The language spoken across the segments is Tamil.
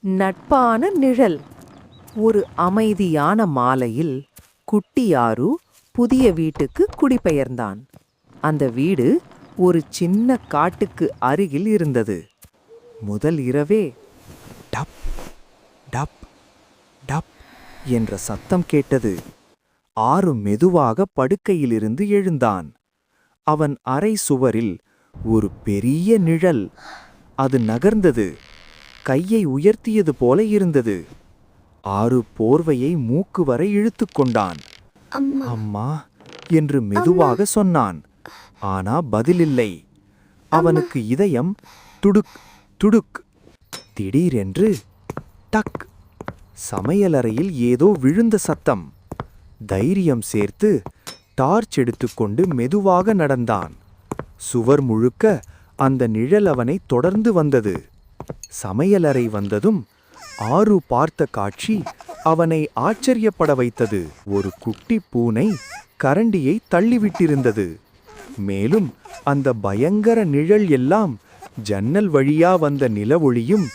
நட்பான நிழல். ஒரு அமைதியான மாலையில் குட்டி ஆரு புதிய வீட்டுக்கு குடிபெயர்ந்தான். அந்த வீடு ஒரு சின்ன காட்டுக்கு அருகில் இருந்தது. முதல் இரவே டப் டப் டப் என்ற சத்தம் கேட்டது. ஆரு மெதுவாக படுக்கையிலிருந்து எழுந்தான். அவன் அறை சுவரில் ஒரு பெரிய நிழல். அது நகர்ந்தது. கையை உயர்த்தியது போல இருந்தது. ஆரு போர்வையை மூக்கு வரை இழுத்து கொண்டான். அம்மா என்று மெதுவாக சொன்னான். ஆனா பதிலில்லை. அவனுக்கு இதயம் துடுக் துடுக். திடீரென்று டக். சமையலறையில் ஏதோ விழுந்த சத்தம். தைரியம் சேர்த்து டார்ச் எடுத்துக்கொண்டு மெதுவாக நடந்தான். சுவர் முழுக்க அந்த நிழல் அவனை தொடர்ந்து வந்தது. சமையலறை வந்ததும் ஆரு பார்த்த காட்சி அவனை ஆச்சரியப்பட வைத்தது. ஒரு குட்டி பூனை கரண்டியை தள்ளிவிட்டிருந்தது. மேலும் அந்த பயங்கர நிழல் எல்லாம் ஜன்னல் வழியா வந்த நிலவொளியும்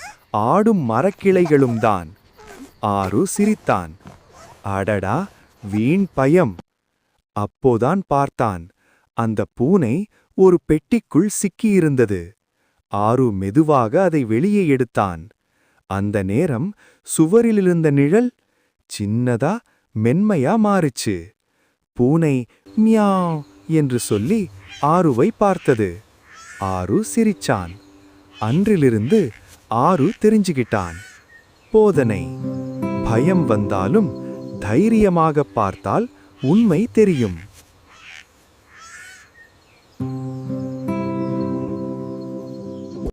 ஆடும் மரக்கிளைகளும் தான். ஆரு சிரித்தான். அடடா, வீண் பயம். அப்போதான் பார்த்தான், அந்த பூனை ஒரு பெட்டிக்குள் சிக்கியிருந்தது. ஆரு மெதுவாக அதை வெளியே எடுத்தான். அந்த நேரம் சுவரிலிருந்த நிழல் சின்னதா மென்மையா மாறுச்சு. பூனை மியாவ் என்று சொல்லி ஆருவை பார்த்தது. ஆரு சிரிச்சான். அன்றிலிருந்து ஆரு தெரிஞ்சுகிட்டான். போதனை: பயம் வந்தாலும் தைரியமாக பார்த்தால் உண்மை தெரியும்.